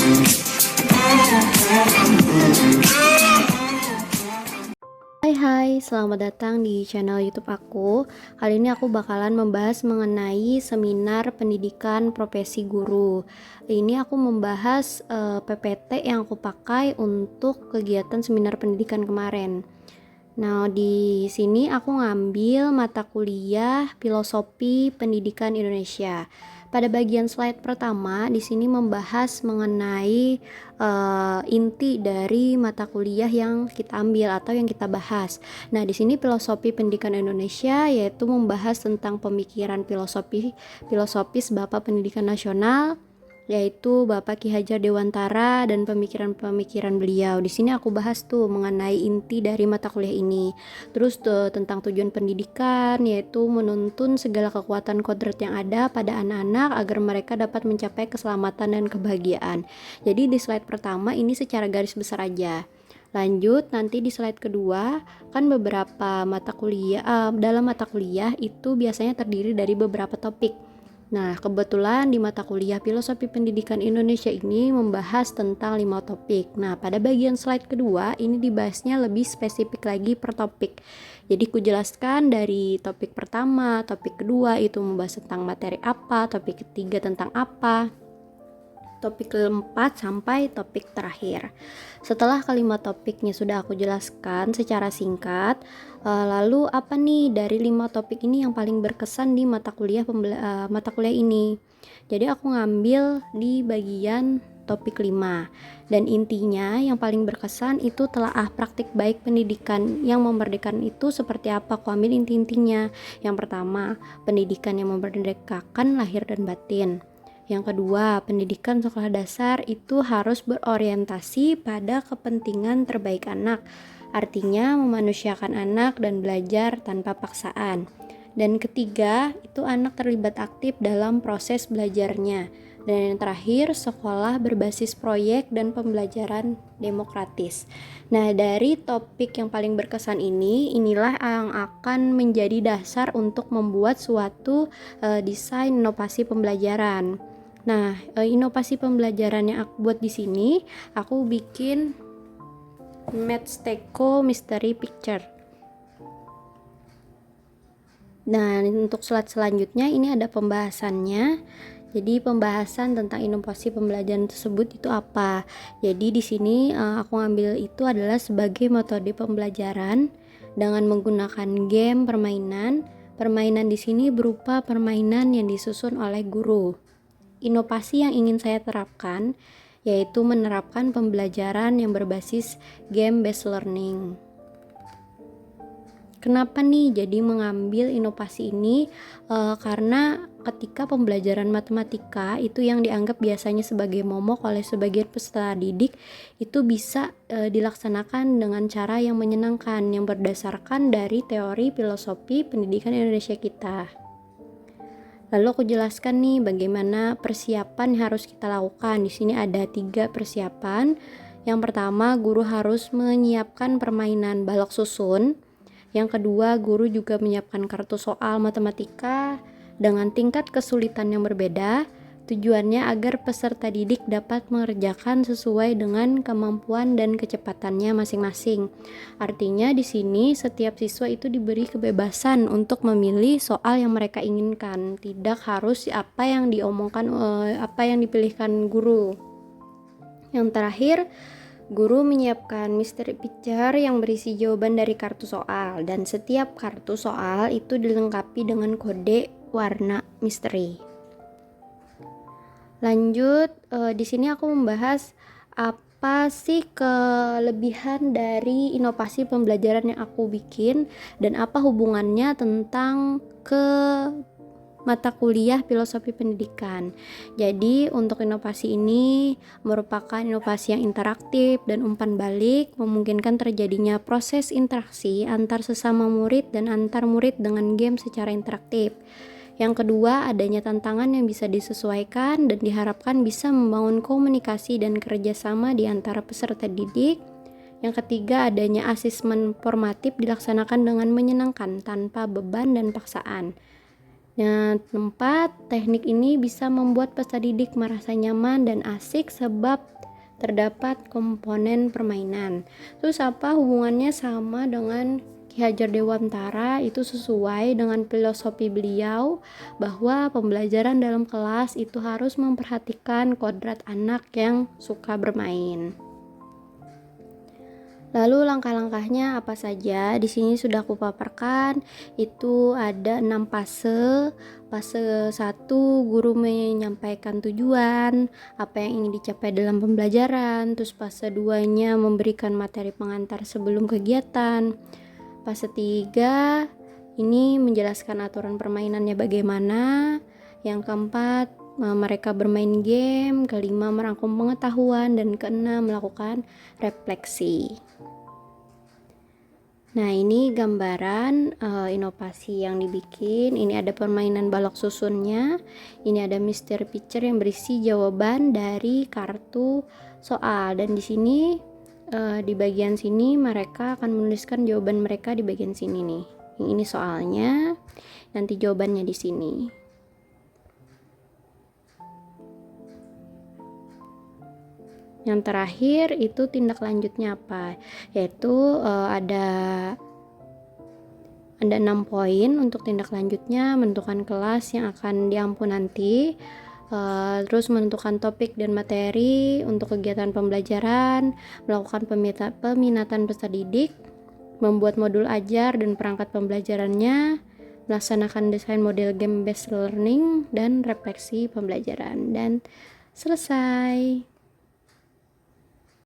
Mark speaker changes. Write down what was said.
Speaker 1: Hai, selamat datang di channel YouTube aku. Kali ini aku bakalan membahas mengenai seminar pendidikan profesi guru. Ini aku membahas PPT yang aku pakai untuk kegiatan seminar pendidikan kemarin. Nah, di sini aku ngambil mata kuliah Filosofi Pendidikan Indonesia. Pada bagian slide pertama, di sini membahas mengenai inti dari mata kuliah yang kita ambil atau yang kita bahas. Nah, di sini Filosofi Pendidikan Indonesia yaitu membahas tentang pemikiran filosofis Bapak Pendidikan Nasional, yaitu Bapak Ki Hajar Dewantara dan pemikiran-pemikiran beliau. Di sini aku bahas tuh mengenai inti dari mata kuliah ini. Terus tentang tujuan pendidikan, yaitu menuntun segala kekuatan kodrat yang ada pada anak-anak agar mereka dapat mencapai keselamatan dan kebahagiaan. Jadi di slide pertama ini secara garis besar aja. Lanjut, nanti di slide kedua kan beberapa mata kuliah dalam mata kuliah itu biasanya terdiri dari beberapa topik. Nah, kebetulan di mata kuliah Filosofi Pendidikan Indonesia ini membahas tentang 5 topik. Nah, pada bagian slide kedua ini dibahasnya lebih spesifik lagi per topik. Jadi kujelaskan dari topik pertama, topik kedua itu membahas tentang materi apa, topik ketiga tentang apa, topik keempat sampai topik terakhir. Setelah kelima topiknya sudah aku jelaskan secara singkat, lalu apa nih dari 5 topik ini yang paling berkesan di mata kuliah ini? Jadi aku ngambil di bagian topik 5, dan intinya yang paling berkesan itu telaah praktik baik pendidikan yang memerdekakan itu seperti apa. Aku ambil inti-intinya. Yang pertama, pendidikan yang memerdekakan lahir dan batin. Yang kedua, pendidikan sekolah dasar itu harus berorientasi pada kepentingan terbaik anak, artinya memanusiakan anak dan belajar tanpa paksaan. Dan ketiga, itu anak terlibat aktif dalam proses belajarnya. Dan yang terakhir, sekolah berbasis proyek dan pembelajaran demokratis. Nah, dari topik yang paling berkesan ini, inilah yang akan menjadi dasar untuk membuat suatu desain inovasi pembelajaran. Nah, inovasi pembelajaran yang aku buat di sini, aku bikin Matsteko Mystery Picture. Nah, untuk slide selanjutnya ini ada pembahasannya. Jadi pembahasan tentang inovasi pembelajaran tersebut itu apa? Jadi di sini aku ngambil itu adalah sebagai metode pembelajaran dengan menggunakan game permainan. Permainan di sini berupa permainan yang disusun oleh guru. Inovasi yang ingin saya terapkan yaitu menerapkan pembelajaran yang berbasis game-based learning. Kenapa nih jadi mengambil inovasi ini? Karena ketika pembelajaran matematika itu yang dianggap biasanya sebagai momok oleh sebagian peserta didik itu bisa dilaksanakan dengan cara yang menyenangkan yang berdasarkan dari teori filosofi pendidikan Indonesia kita. Lalu aku jelaskan nih bagaimana persiapan yang harus kita lakukan. Di sini ada 3 persiapan. Yang pertama, guru harus menyiapkan permainan balok susun. Yang kedua, guru juga menyiapkan kartu soal matematika dengan tingkat kesulitan yang berbeda. Tujuannya agar peserta didik dapat mengerjakan sesuai dengan kemampuan dan kecepatannya masing-masing. Artinya di sini setiap siswa itu diberi kebebasan untuk memilih soal yang mereka inginkan, tidak harus apa yang diomongkan, apa yang dipilihkan guru. Yang terakhir, guru menyiapkan mystery picture yang berisi jawaban dari kartu soal, dan setiap kartu soal itu dilengkapi dengan kode warna misteri. Lanjut, di sini aku membahas apa sih kelebihan dari inovasi pembelajaran yang aku bikin dan apa hubungannya tentang ke mata kuliah Filosofi Pendidikan. Jadi untuk inovasi ini merupakan inovasi yang interaktif dan umpan balik, memungkinkan terjadinya proses interaksi antar sesama murid dan antar murid dengan game secara interaktif. Yang kedua, adanya tantangan yang bisa disesuaikan dan diharapkan bisa membangun komunikasi dan kerjasama di antara peserta didik. Yang ketiga, adanya asesmen formatif dilaksanakan dengan menyenangkan tanpa beban dan paksaan. Yang keempat, teknik ini bisa membuat peserta didik merasa nyaman dan asik sebab terdapat komponen permainan. Terus apa hubungannya sama dengan Ki Hajar Dewantara? Itu sesuai dengan filosofi beliau bahwa pembelajaran dalam kelas itu harus memperhatikan kodrat anak yang suka bermain. Lalu langkah-langkahnya apa saja? Di sini sudah aku paparkan. Itu ada 6 fase. Fase 1, guru menyampaikan tujuan, apa yang ingin dicapai dalam pembelajaran. Terus fase 2-nya memberikan materi pengantar sebelum kegiatan. Fase 3 ini menjelaskan aturan permainannya bagaimana. Yang keempat, mereka bermain game. Kelima, merangkum pengetahuan. Dan keenam, melakukan refleksi. Nah, ini gambaran inovasi yang dibikin. Ini ada permainan balok susunnya. Ini ada mystery picture yang berisi jawaban dari kartu soal. Dan di sini di bagian sini mereka akan menuliskan jawaban mereka di bagian sini nih. Yang ini soalnya, nanti jawabannya di sini. Yang terakhir itu tindak lanjutnya apa? Yaitu ada 6 poin untuk tindak lanjutnya: menentukan kelas yang akan diampu nanti, terus menentukan topik dan materi untuk kegiatan pembelajaran, melakukan peminatan peserta didik, membuat modul ajar dan perangkat pembelajarannya, melaksanakan desain model game based learning, dan refleksi pembelajaran. Dan selesai.